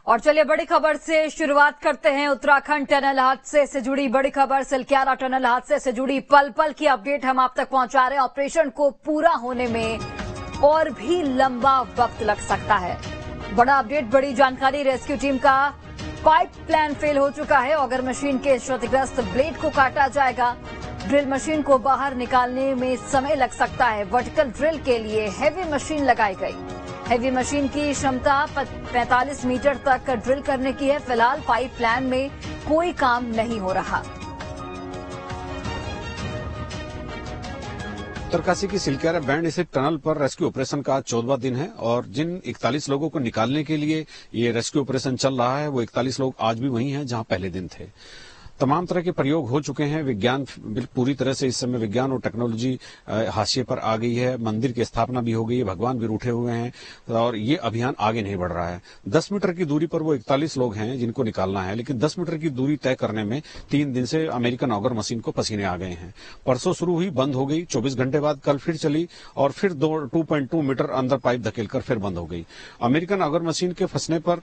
और चलिए बड़ी खबर से शुरुआत करते हैं। उत्तराखंड टनल हादसे से जुड़ी बड़ी खबर, सिलक्यारा टनल हादसे से जुड़ी पल पल की अपडेट हम आप तक पहुंचा रहे हैं। ऑपरेशन को पूरा होने में और भी लंबा वक्त लग सकता है। बड़ा अपडेट, बड़ी जानकारी। रेस्क्यू टीम का पाइप प्लान फेल हो चुका है। ऑगर मशीन के क्षतिग्रस्त ब्लेड को काटा जाएगा। ड्रिल मशीन को बाहर निकालने में समय लग सकता है। वर्टिकल ड्रिल के लिए हेवी मशीन लगाई गई। हेवी मशीन की क्षमता 45 मीटर तक ड्रिल करने की है। फिलहाल पाइप प्लान में कोई काम नहीं हो रहा। उत्तरकाशी की सिलक्यारा बैंड स्थित टनल पर रेस्क्यू ऑपरेशन का 14वां दिन है और जिन 41 लोगों को निकालने के लिए ये रेस्क्यू ऑपरेशन चल रहा है वो 41 लोग आज भी वहीं हैं जहां पहले दिन थे। तमाम तरह के प्रयोग हो चुके हैं। विज्ञान पूरी तरह से इस समय विज्ञान और टेक्नोलॉजी हाशिए पर आ गई है। मंदिर की स्थापना भी हो गई है, भगवान भी रूठे हुए हैं और ये अभियान आगे नहीं बढ़ रहा है। 10 मीटर की दूरी पर वो 41 लोग हैं जिनको निकालना है, लेकिन 10 मीटर की दूरी तय करने में 3 दिन से अमेरिकन ऑगर मशीन को पसीने आ गए हैं। परसों शुरू हुई, बंद हो गई, 24 घंटे बाद कल फिर चली और फिर 2.2 मीटर अंदर पाइप धकेलकर फिर बंद हो गई। अमेरिकन ऑगर मशीन के फंसने पर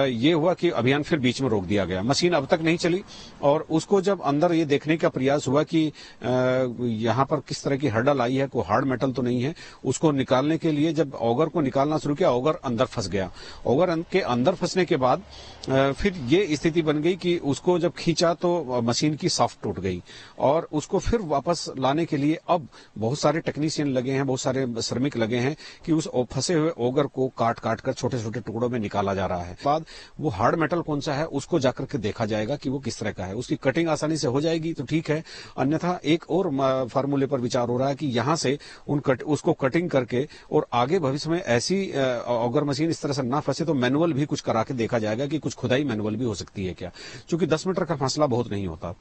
यह हुआ कि अभियान फिर बीच में रोक दिया गया। मशीन अब तक नहीं चली और उसको जब अंदर ये देखने का प्रयास हुआ कि यहाँ पर किस तरह की हर्डल आई है, कोई हार्ड मेटल तो नहीं है, उसको निकालने के लिए जब ऑगर को निकालना शुरू किया, ऑगर अंदर फंस गया। ऑगर के अंदर फंसने के बाद फिर ये स्थिति बन गई कि उसको जब खींचा तो मशीन की शाफ्ट टूट गई और उसको फिर वापस लाने के लिए अब बहुत सारे टेक्नीशियन लगे हैं, बहुत सारे श्रमिक लगे हैं कि उस फंसे हुए ऑगर को काट काट कर छोटे छोटे टुकड़ों में निकाला जा रहा है। बाद वो हार्ड मेटल कौन सा है उसको जाकर के देखा जाएगा कि वो किस तरह का है। उसकी कटिंग आसानी से हो जाएगी तो ठीक है, अन्यथा एक और फार्मूले पर विचार हो रहा है कि यहां से उसको कटिंग करके और आगे भविष्य में ऐसी ऑगर मशीन इस तरह से ना फंसे तो मैनुअल भी कुछ करा के देखा जाएगा कि कुछ खुदाई मैनुअल भी हो सकती है क्या, क्योंकि 10 मीटर का फासला बहुत नहीं होता।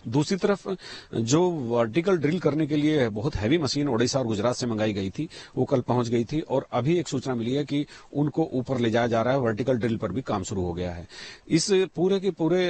दूसरी तरफ जो वर्टिकल ड्रिल करने के लिए बहुत हैवी मशीन ओडिशा और गुजरात से मंगाई गई थी वो कल पहुंच गई थी और अभी एक सूचना मिली है कि उनको ऊपर ले जाया जा रहा है। वर्टिकल ड्रिल पर भी काम शुरू हो गया है। इस पूरे के पूरे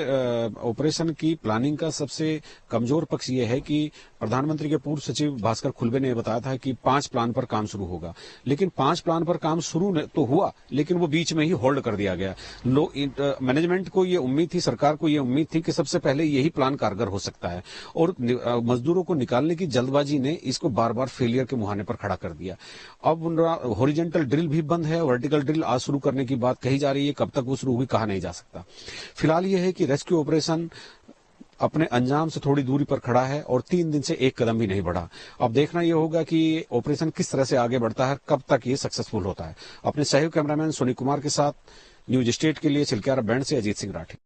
ऑपरेशन की प्लानिंग का सबसे कमजोर पक्ष ये है कि प्रधानमंत्री के पूर्व सचिव भास्कर खुलबे ने बताया था कि 5 प्लान पर काम शुरू होगा, लेकिन 5 प्लान पर काम शुरू तो हुआ लेकिन वो बीच में ही होल्ड कर दिया गया। मैनेजमेंट को ये उम्मीद थी, सरकार को ये उम्मीद थी कि सबसे पहले यही प्लान कारगर हो सकता है और मजदूरों को निकालने की जल्दबाजी ने इसको बार बार फेलियर के मुहाने पर खड़ा कर दिया। अब हॉरिजॉन्टल ड्रिल भी बंद है, वर्टिकल ड्रिल आज शुरू करने की बात कही जा रही है, कब तक वो शुरू हुई कहा नहीं जा सकता। फिलहाल ये है कि रेस्क्यू ऑपरेशन अपने अंजाम से थोड़ी दूरी पर खड़ा है और 3 दिन से एक कदम भी नहीं बढ़ा। अब देखना यह होगा कि ऑपरेशन किस तरह से आगे बढ़ता है, कब तक ये सक्सेसफुल होता है। अपने सहयोगी कैमरामैन सोनी कुमार के साथ न्यूज स्टेट के लिए सिलक्यारा बैंड से अजीत सिंह राठी।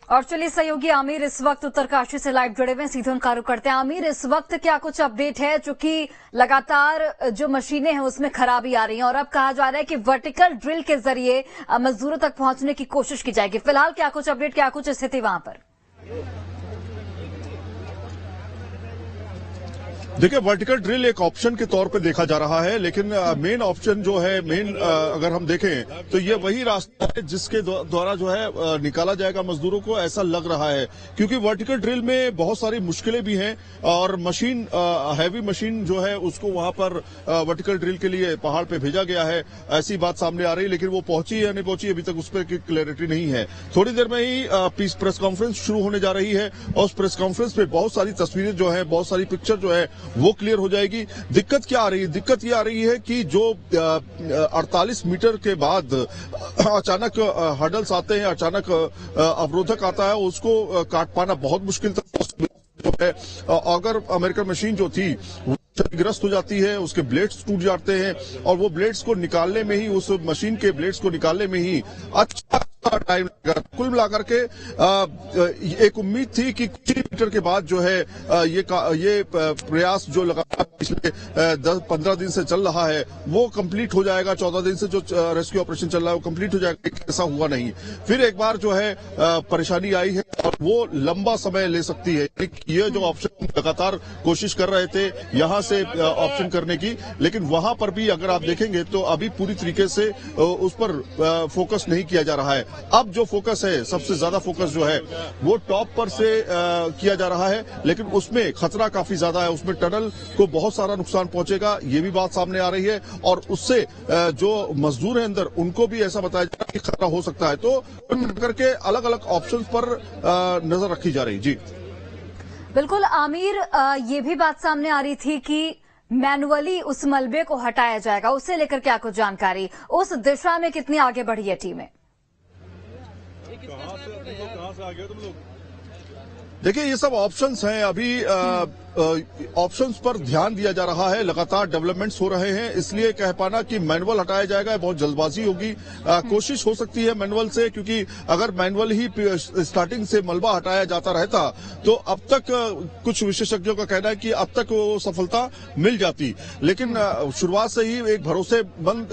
और चलिए सहयोगी आमिर इस वक्त उत्तरकाशी से लाइव जुड़े हुए, सीधे उनका रुख करते हैं। आमिर, इस वक्त क्या कुछ अपडेट है, चूंकि लगातार जो मशीनें हैं उसमें खराबी आ रही है और अब कहा जा रहा है कि वर्टिकल ड्रिल के जरिए मजदूरों तक पहुंचने की कोशिश की जाएगी। फिलहाल क्या कुछ अपडेट, क्या कुछ स्थिति वहां पर? देखिए, वर्टिकल ड्रिल एक ऑप्शन के तौर पे देखा जा रहा है, लेकिन मेन ऑप्शन जो है, अगर हम देखें तो ये वही रास्ता है जिसके द्वारा जो है निकाला जाएगा मजदूरों को, ऐसा लग रहा है। क्योंकि वर्टिकल ड्रिल में बहुत सारी मुश्किलें भी हैं और मशीन, हैवी मशीन जो है उसको वहां पर वर्टिकल ड्रिल के लिए पहाड़ पे भेजा गया है, ऐसी बात सामने आ रही है। लेकिन वो पहुंची या नहीं पहुंची अभी तक उस पर क्लैरिटी नहीं है। थोड़ी देर में ही प्रेस कॉन्फ्रेंस शुरू होने जा रही है और उस प्रेस कॉन्फ्रेंस पे बहुत सारी तस्वीरें जो है, बहुत सारी पिक्चर जो है वो क्लियर हो जाएगी। दिक्कत क्या आ रही है? दिक्कत ये आ रही है कि जो 48 मीटर के बाद अचानक हर्डल्स आते हैं, अचानक अवरोधक आता है, उसको काट पाना बहुत मुश्किल था। अगर अमेरिकन मशीन जो थी क्षतिग्रस्त हो जाती है, उसके ब्लेड्स टूट जाते हैं और वो ब्लेड्स को निकालने में ही, उस मशीन के ब्लेड्स को निकालने में ही अच्छा टाइम लगा। कुल मिलाकर के एक उम्मीद थी कि कुछ मीटर के बाद जो है ये प्रयास जो लगातार पिछले 10-15 दिन से चल रहा है वो कंप्लीट हो जाएगा। 14 दिन से जो रेस्क्यू ऑपरेशन चल रहा है वो कंप्लीट हो जाएगा। ऐसा हुआ नहीं, फिर एक बार जो है परेशानी आई है और वो लंबा समय ले सकती है। ये जो ऑप्शन लगातार कोशिश कर रहे थे यहां से ऑप्शन करने की, लेकिन वहां पर भी अगर आप देखेंगे तो अभी पूरी तरीके से उस पर फोकस नहीं किया जा रहा है। अब जो फोकस है, सबसे ज्यादा फोकस जो है वो टॉप पर से किया जा रहा है, लेकिन उसमें खतरा काफी ज्यादा है, उसमें टनल को बहुत सारा नुकसान पहुंचेगा, ये भी बात सामने आ रही है। और उससे जो मजदूर है अंदर, उनको भी ऐसा बताया जा रहा है कि खतरा हो सकता है। तो करके अलग अलग ऑप्शन पर नजर रखी जा रही। जी बिल्कुल आमिर, ये भी बात सामने आ रही थी कि मैनुअली उस मलबे को हटाया जाएगा, उसे लेकर क्या कुछ जानकारी, उस दिशा में कितनी आगे बढ़ी है टीमें? कहां से आ गए तुम लोग? देखिए, ये सब ऑप्शंस हैं। अभी ऑप्शंस पर ध्यान दिया जा रहा है, लगातार डेवलपमेंट्स हो रहे हैं, इसलिए कह पाना कि मैनुअल हटाया जाएगा बहुत जल्दबाजी होगी। कोशिश हो सकती है मैनुअल से, क्योंकि अगर मैनुअल ही स्टार्टिंग से मलबा हटाया जाता रहता तो अब तक कुछ विशेषज्ञों का कहना है कि अब तक वो सफलता मिल जाती। लेकिन शुरुआत से ही एक भरोसेमंद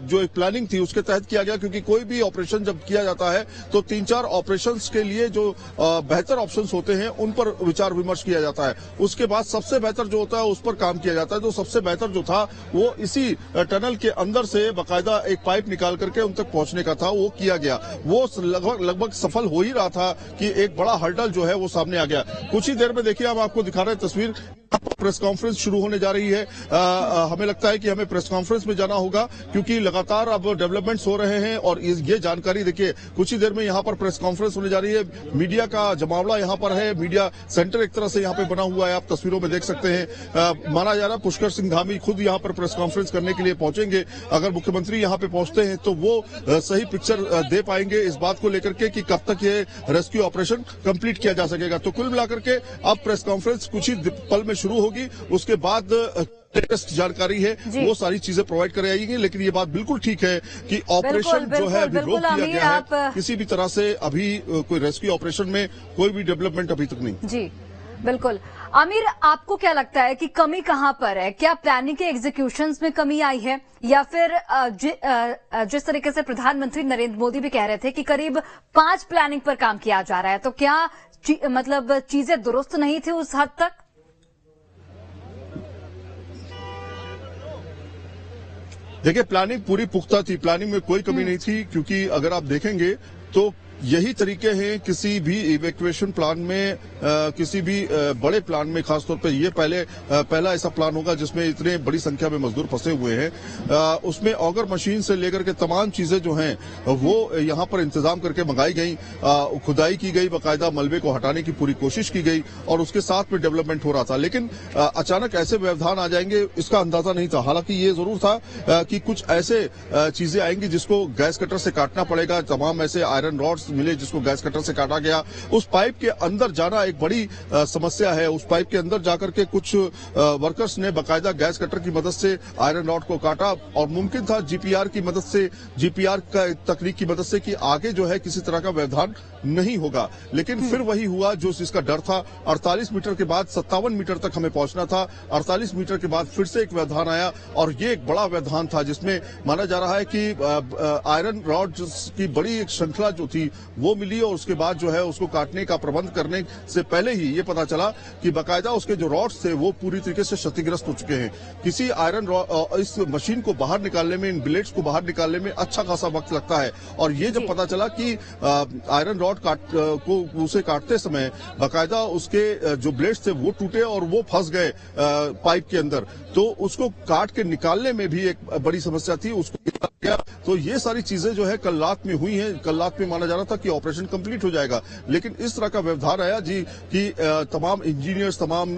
जो एक प्लानिंग थी उसके तहत किया गया, क्योंकि कोई भी ऑपरेशन जब किया जाता है तो 3-4 ऑपरेशंस के लिए जो बेहतर ऑप्शंस होते हैं उन पर विचार विमर्श किया जाता है। उसके बाद सबसे बेहतर जो होता है उस पर काम किया जाता है। तो सबसे बेहतर जो था वो इसी टनल के अंदर से बाकायदा एक पाइप निकाल करके उन तक पहुंचने का था, वो किया गया। वो लगभग सफल हो ही रहा था कि एक बड़ा हर्डल जो है वो सामने आ गया। कुछ ही देर में देखिए, हम आपको दिखा रहे हैं तस्वीर, प्रेस कॉन्फ्रेंस शुरू होने जा रही है। हमें लगता है कि हमें प्रेस कॉन्फ्रेंस में जाना होगा, क्योंकि लगातार अब डेवलपमेंट्स हो रहे हैं और ये जानकारी देखिए, कुछ ही देर में यहाँ पर प्रेस कॉन्फ्रेंस होने जा रही है। मीडिया का जमावड़ा यहाँ पर है, मीडिया सेंटर एक तरह से यहाँ पे बना हुआ है, आप तस्वीरों में देख सकते हैं। माना जा रहा है पुष्कर सिंह धामी खुद यहाँ पर प्रेस कॉन्फ्रेंस करने के लिए पहुंचेंगे। अगर मुख्यमंत्री यहाँ पे पहुंचते हैं तो वो सही पिक्चर दे पाएंगे इस बात को लेकर के कि कब तक ये रेस्क्यू ऑपरेशन कंप्लीट किया जा सकेगा। तो कुल मिलाकर के अब प्रेस कॉन्फ्रेंस कुछ ही पल में शुरू होगी, उसके बाद लेटेस्ट जानकारी है वो सारी चीजें प्रोवाइड कराई जाएंगी। लेकिन ये बात बिल्कुल ठीक है कि ऑपरेशन जो है अभी रोक दिया गया है, किसी भी तरह से अभी कोई रेस्क्यू ऑपरेशन में कोई भी डेवलपमेंट अभी तक नहीं। जी बिल्कुल आमिर, आपको क्या लगता है कि कमी कहां पर है? क्या प्लानिंग के एग्जीक्यूशंस में कमी आई है, या फिर जिस तरीके से प्रधानमंत्री नरेंद्र मोदी भी कह रहे थे कि करीब 5 प्लानिंग पर काम किया जा रहा है, तो क्या मतलब चीजें दुरुस्त नहीं थी उस हद तक? देखिए, प्लानिंग पूरी पुख्ता थी, प्लानिंग में कोई कमी नहीं थी, क्योंकि अगर आप देखेंगे तो यही तरीके हैं किसी भी इवैक्यूएशन प्लान में, किसी भी बड़े प्लान में, खासतौर पर ये पहला ऐसा प्लान होगा जिसमें इतने बड़ी संख्या में मजदूर फंसे हुए हैं। उसमें ऑगर मशीन से लेकर के तमाम चीजें जो हैं वो यहाँ पर इंतजाम करके मंगाई गई, खुदाई की गई, बाकायदा मलबे को हटाने की पूरी कोशिश की गई और उसके साथ में डेवलपमेंट हो रहा था। लेकिन अचानक ऐसे व्यवधान आ जाएंगे इसका अंदाजा नहीं था। हालांकि ये जरूर था कि कुछ ऐसे चीजें आएंगी जिसको गैस कटर से काटना पड़ेगा। तमाम ऐसे आयरन रॉड्स मिले जिसको गैस कटर से काटा गया। उस पाइप के अंदर जाना एक बड़ी समस्या है। उस पाइप के अंदर जाकर के कुछ वर्कर्स ने बाकायदा गैस कटर की मदद से आयरन रॉड को काटा और मुमकिन था जीपीआर की मदद से, जीपीआर का तकनीक की मदद से कि आगे जो है किसी तरह का व्यवधान नहीं होगा। लेकिन फिर वही हुआ जो जिसका डर था। 48 मीटर के बाद 57 मीटर तक हमें पहुंचना था। 48 मीटर के बाद फिर से एक व्यवधान आया और ये एक बड़ा व्यवधान था जिसमें माना जा रहा है कि आयरन रॉड की बड़ी एक श्रृंखला जो थी वो मिली और उसके बाद जो है उसको काटने का प्रबंध करने से पहले ही ये पता चला कि बाकायदा उसके जो रॉड्स थे वो पूरी तरीके से क्षतिग्रस्त हो चुके हैं। किसी आयरन इस मशीन को बाहर निकालने में, इन ब्लेड्स को बाहर निकालने में अच्छा खासा वक्त लगता है और ये जब पता चला कि आयरन रॉड को उसे काटते समय बाकायदा उसके जो ब्लेड्स थे वो टूटे और वो फंस गए पाइप के अंदर, तो उसको काट के निकालने में भी एक बड़ी समस्या थी, उसको गया। तो ये सारी चीजें जो है कल रात में हुई हैं। कल रात में माना जा रहा था कि ऑपरेशन कंप्लीट हो जाएगा, लेकिन इस तरह का व्यवधान आया जी कि तमाम इंजीनियर्स, तमाम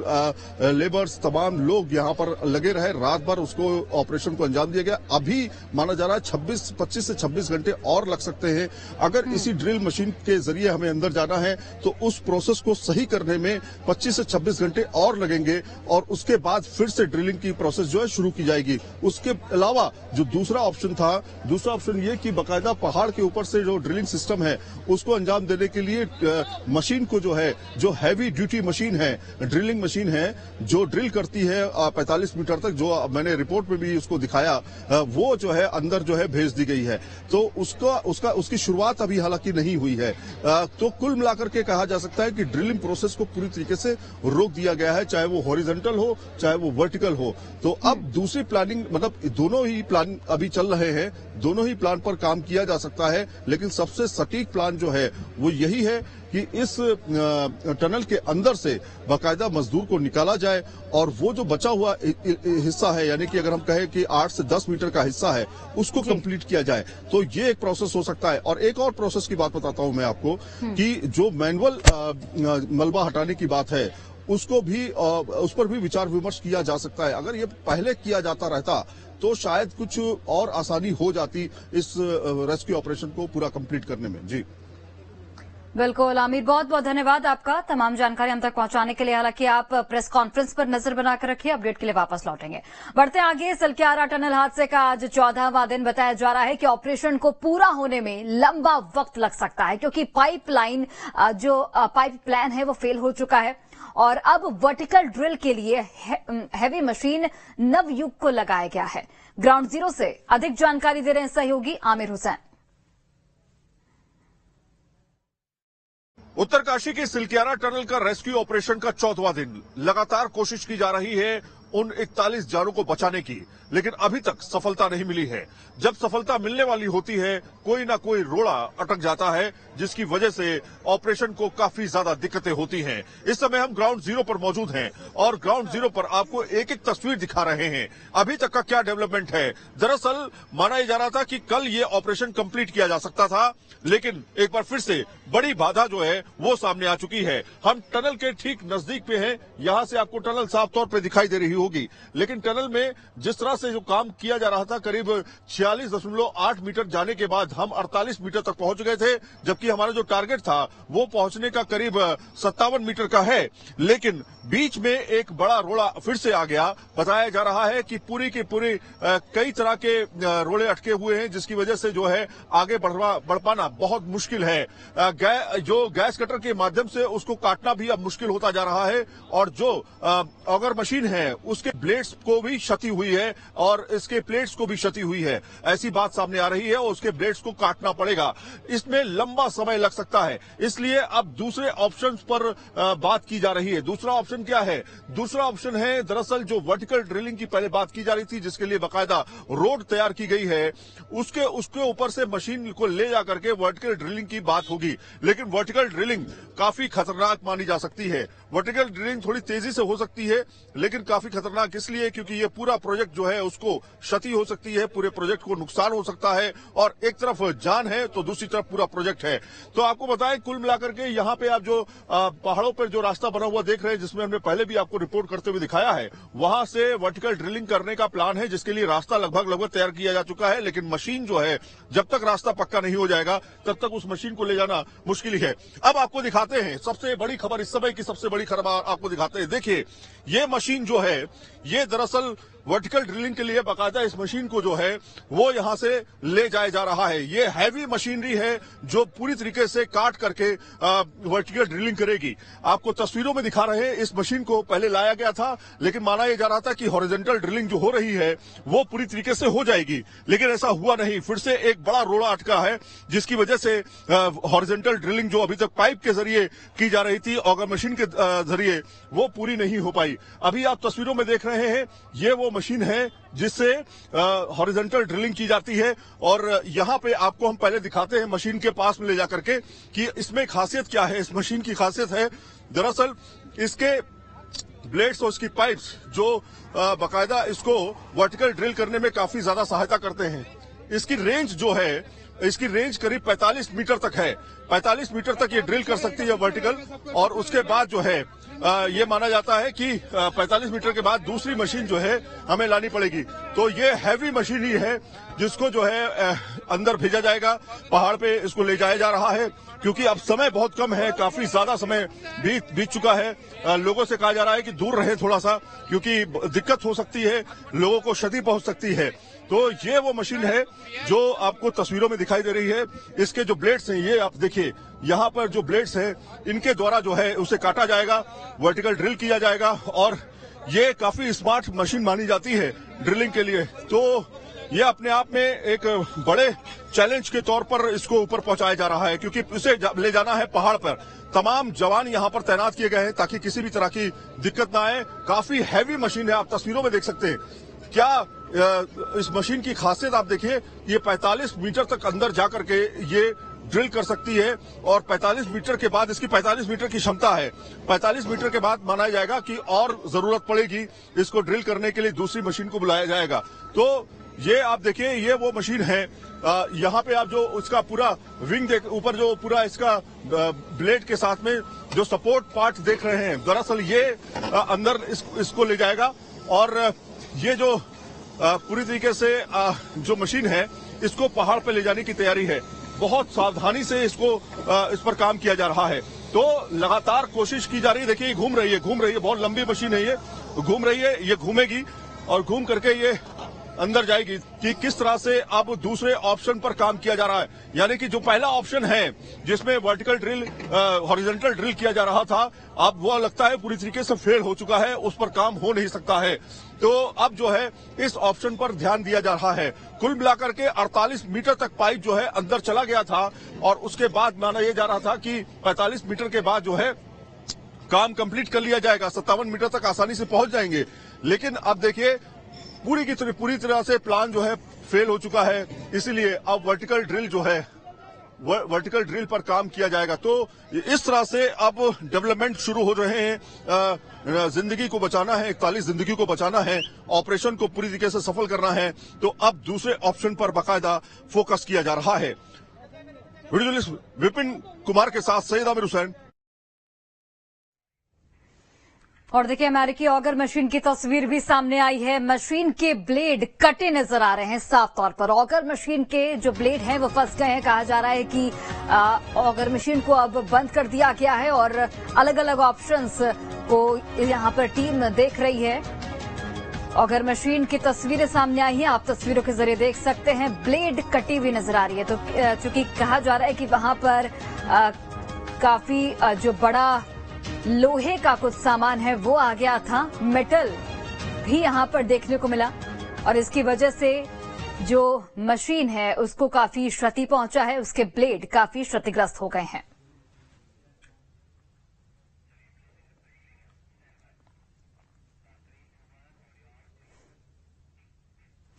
लेबर्स, तमाम लोग यहाँ पर लगे रहे रात भर, उसको ऑपरेशन को अंजाम दिया गया। अभी माना जा रहा है 25 से 26 घंटे और लग सकते हैं। अगर इसी ड्रिल मशीन के जरिए हमें अंदर जाना है तो उस प्रोसेस को सही करने में 25 से 26 घंटे और लगेंगे और उसके बाद फिर से ड्रिलिंग की प्रोसेस जो है शुरू की जाएगी। उसके अलावा जो दूसरा ऑप्शन था, दूसरा ऑप्शन ये कि बाकायदा पहाड़ के ऊपर से जो ड्रिलिंग सिस्टम है उसको अंजाम देने के लिए मशीन को जो है, जो हैवी ड्यूटी मशीन है, ड्रिलिंग मशीन है, जो ड्रिल करती है 45 मीटर तक, जो मैंने रिपोर्ट में भी उसको दिखाया, वो जो है अंदर जो है भेज दी गई है। तो उसकी शुरुआत अभी हालांकि नहीं हुई है। तो कुल मिलाकर के कहा जा सकता है कि ड्रिलिंग प्रोसेस को पूरी तरीके से रोक दिया गया है, चाहे वो हॉरिजॉन्टल हो चाहे वो वर्टिकल हो। तो अब दूसरी प्लानिंग, मतलब दोनों ही प्लान अभी चल रहे हैं, दोनों ही प्लान पर काम किया जा सकता है, लेकिन सबसे सटीक प्लान जो है वो यही है कि इस टनल के अंदर से बाकायदा मजदूर को निकाला जाए और वो जो बचा हुआ हिस्सा है, यानी कि अगर हम कहें कि 8 से 10 मीटर का हिस्सा है, उसको कंप्लीट किया जाए। तो ये एक प्रोसेस हो सकता है। और एक और प्रोसेस की बात बताता हूं मैं आपको कि जो मैनुअल मलबा हटाने की बात है, उसको भी उस पर भी विचार विमर्श किया जा सकता है। अगर ये पहले किया जाता रहता तो शायद कुछ और आसानी हो जाती इस रेस्क्यू ऑपरेशन को पूरा कंप्लीट करने में। जी बिल्कुल आमिर, बहुत बहुत धन्यवाद आपका तमाम जानकारी हम तक पहुंचाने के लिए। हालांकि आप प्रेस कॉन्फ्रेंस पर नजर बनाकर रखिए, अपडेट के लिए वापस लौटेंगे। बढ़ते आगे, सलक्यारा टनल हादसे का आज 14वां दिन बताया जा रहा है कि ऑपरेशन को पूरा होने में लंबा वक्त लग सकता है, क्योंकि पाइपलाइन है वो फेल हो चुका है और अब वर्टिकल ड्रिल के लिए हैवी मशीन नवयुग को लगाया गया है। ग्राउंड जीरो से अधिक जानकारी दे रहे हैं सहयोगी आमिर हुसैन। उत्तरकाशी के सिलक्यारा टनल का रेस्क्यू ऑपरेशन का 14वां दिन। लगातार कोशिश की जा रही है उन 41 जानों को बचाने की, लेकिन अभी तक सफलता नहीं मिली है। जब सफलता मिलने वाली होती है, कोई ना कोई रोड़ा अटक जाता है, जिसकी वजह से ऑपरेशन को काफी ज्यादा दिक्कतें होती हैं। इस समय हम ग्राउंड जीरो पर मौजूद हैं और ग्राउंड जीरो पर आपको एक एक तस्वीर दिखा रहे हैं। अभी तक का क्या डेवलपमेंट है? दरअसल माना जा रहा था कि कल ये ऑपरेशन कंप्लीट किया जा सकता था, लेकिन एक बार फिर से बड़ी बाधा जो है वो सामने आ चुकी है। हम टनल के ठीक नजदीक पे हैं, यहां से आपको टनल साफ तौर पे दिखाई दे रही होगी, लेकिन टनल में जिस तरह से जो काम किया जा रहा था, करीब 46.8 मीटर जाने के बाद हम 48 मीटर तक पहुंच गए थे, जबकि हमारा जो टारगेट था वो पहुंचने का करीब 57 मीटर का है। लेकिन बीच में एक बड़ा रोड़ा फिर से आ गया। बताया जा रहा है कि पूरी की पूरी कई तरह के रोड़े अटके हुए हैं, जिसकी वजह से जो है आगे बढ़ पाना बहुत मुश्किल है। जो गैस कटर के माध्यम से उसको काटना भी अब मुश्किल होता जा रहा है और जो ऑगर मशीन है उसके ब्लेड्स को भी क्षति हुई है और इसके प्लेट्स को भी क्षति हुई है। ऐसी बात सामने आ रही है और उसके ब्लेड्स को काटना पड़ेगा। इसमें लंबा समय लग सकता है, इसलिए अब दूसरे ऑप्शन पर बात की जा रही है। दूसरा ऑप्शन क्या है? दूसरा ऑप्शन है दरअसल जो वर्टिकल ड्रिलिंग की पहले बात की जा रही थी, जिसके लिए बाकायदा रोड तैयार की गई है, उसके ऊपर से मशीन को ले जाकर के वर्टिकल ड्रिलिंग की बात होगी। लेकिन वर्टिकल ड्रिलिंग काफी खतरनाक मानी जा सकती है। वर्टिकल ड्रिलिंग थोड़ी तेजी से हो सकती है, लेकिन काफी खतरनाक इसलिए क्योंकि ये पूरा प्रोजेक्ट जो है उसको क्षति हो सकती है, पूरे प्रोजेक्ट को नुकसान हो सकता है और एक तरफ जान है तो दूसरी तरफ पूरा प्रोजेक्ट है। तो आपको बताएं, कुल मिलाकर के यहाँ पे आप जो पहाड़ों पर जो रास्ता बना हुआ देख रहे हैं, जिसमें हमने पहले भी आपको रिपोर्ट करते हुए दिखाया है, वहां से वर्टिकल ड्रिलिंग करने का प्लान है, जिसके लिए रास्ता लगभग तैयार किया जा चुका है। लेकिन मशीन जो है, जब तक रास्ता पक्का नहीं हो जाएगा तब तक उस मशीन को ले जाना मुश्किल ही है। अब आपको दिखाते हैं सबसे बड़ी खबर, इस समय की सबसे बड़ी खबर आपको दिखाते हैं। देखिए, ये मशीन जो है ये दरअसल वर्टिकल ड्रिलिंग के लिए बाकायदा इस मशीन को जो है वो यहां से ले जाया जा रहा है। ये हैवी मशीनरी है जो पूरी तरीके से काट करके वर्टिकल ड्रिलिंग करेगी। आपको तस्वीरों में दिखा रहे हैं, इस मशीन को पहले लाया गया था, लेकिन माना यह जा रहा था कि हॉरिजॉन्टल ड्रिलिंग जो हो रही है वो पूरी तरीके से हो जाएगी, लेकिन ऐसा हुआ नहीं। फिर से एक बड़ा रोड़ा अटका है, जिसकी वजह से हॉरिजॉन्टल ड्रिलिंग जो अभी तक पाइप के जरिए की जा रही थी, ऑगर मशीन के जरिए, वो पूरी नहीं हो पाई। अभी आप तस्वीरों में देख रहे हैं, ये वो मशीन है जिससे हॉरिजॉन्टल ड्रिलिंग की जाती है। और यहां पे आपको हम पहले दिखाते हैं मशीन के पास में ले जाकर के कि इसमें खासियत क्या है। इस मशीन की खासियत है दरअसल इसके ब्लेड्स और इसकी पाइप्स जो बाकायदा इसको वर्टिकल ड्रिल करने में काफी ज्यादा सहायता करते हैं। इसकी रेंज जो है, इसकी रेंज करीब 45 मीटर तक है। 45 मीटर तक ये ड्रिल कर सकती है वर्टिकल, और उसके बाद जो है ये माना जाता है कि 45 मीटर के बाद दूसरी मशीन जो है हमें लानी पड़ेगी। तो ये हैवी मशीन ही है जिसको जो है अंदर भेजा जाएगा, पहाड़ पे इसको ले जाया जा रहा है, क्योंकि अब समय बहुत कम है, काफी ज्यादा समय बीत चुका है। लोगों से कहा जा रहा है कि दूर रहे थोड़ा सा, क्योंकि दिक्कत हो सकती है, लोगों को क्षति पहुंच सकती है। तो ये वो मशीन है जो आपको तस्वीरों में दिखाई दे रही है। इसके जो ब्लेड्स हैं, ये आप देखिए, यहाँ पर जो ब्लेड्स हैं, इनके द्वारा जो है उसे काटा जाएगा, वर्टिकल ड्रिल किया जाएगा, और ये काफी स्मार्ट मशीन मानी जाती है ड्रिलिंग के लिए। तो ये अपने आप में एक बड़े चैलेंज के तौर पर इसको ऊपर पहुंचाया जा रहा है, क्योंकि इसे ले जाना है पहाड़ पर। तमाम जवान यहां पर तैनात किए गए हैं ताकि किसी भी तरह की दिक्कत ना आए। काफी हैवी मशीन है, आप तस्वीरों में देख सकते हैं। क्या इस मशीन की खासियत आप देखिए, ये 45 मीटर तक अंदर जाकर के ये ड्रिल कर सकती है, और 45 मीटर के बाद, इसकी 45 मीटर की क्षमता है, 45 मीटर के बाद माना जाएगा कि और जरूरत पड़ेगी इसको ड्रिल करने के लिए, दूसरी मशीन को बुलाया जाएगा। तो ये आप देखिए, ये वो मशीन है। यहाँ पे आप जो उसका पूरा विंग देख, ऊपर जो पूरा इसका ब्लेड के साथ में जो सपोर्ट पार्ट देख रहे हैं, दरअसल ये अंदर इसको ले जाएगा, और ये जो पूरी तरीके से जो मशीन है, इसको पहाड़ पे ले जाने की तैयारी है। बहुत सावधानी से इसको इस पर काम किया जा रहा है। तो लगातार कोशिश की जा रही है। देखिए, ये घूम रही है, बहुत लंबी मशीन है, ये घूम रही है, ये घूमेगी और घूम करके ये अंदर जाएगी। कि किस तरह से अब दूसरे ऑप्शन पर काम किया जा रहा है, यानी कि जो पहला ऑप्शन है जिसमें वर्टिकल ड्रिल, हॉरिजॉन्टल ड्रिल किया जा रहा था, अब वो लगता है पूरी तरीके से फेल हो चुका है, उस पर काम हो नहीं सकता है। तो अब जो है इस ऑप्शन पर ध्यान दिया जा रहा है। कुल मिलाकर के 48 मीटर तक पाइप जो है अंदर चला गया था, और उसके बाद माना यह जा रहा था कि 45 मीटर के बाद जो है काम कंप्लीट कर लिया जाएगा, 57 मीटर तक आसानी से पहुंच जाएंगे। लेकिन अब देखिए, पूरी तरह से प्लान जो है फेल हो चुका है, इसीलिए अब वर्टिकल ड्रिल जो है, वर्टिकल ड्रिल पर काम किया जाएगा। तो इस तरह से अब डेवलपमेंट शुरू हो रहे हैं। जिंदगी को बचाना है, 41 जिंदगी को बचाना है, ऑपरेशन को पूरी तरीके से सफल करना है, तो अब दूसरे ऑप्शन पर बाकायदा फोकस किया जा रहा है। वीडियो जर्नलिस्ट विपिन कुमार के साथ सैयद आमिर हुसैन। और देखिए, अमेरिकी ऑगर मशीन की तस्वीर भी सामने आई है। मशीन के ब्लेड कटे नजर आ रहे हैं साफ तौर पर। ऑगर मशीन के जो ब्लेड हैं वो फंस गए हैं। कहा जा रहा है कि ऑगर मशीन को अब बंद कर दिया गया है, और अलग अलग ऑप्शंस को यहां पर टीम देख रही है। ऑगर मशीन की तस्वीरें सामने आई हैं, आप तस्वीरों के जरिए देख सकते हैं। ब्लेड कटी हुई नजर आ रही है। तो चूंकि कहा जा रहा है कि वहां पर काफी जो बड़ा लोहे का कुछ सामान है वो आ गया था, मेटल भी यहां पर देखने को मिला, और इसकी वजह से जो मशीन है उसको काफी क्षति पहुंचा है, उसके ब्लेड काफी क्षतिग्रस्त हो गए हैं।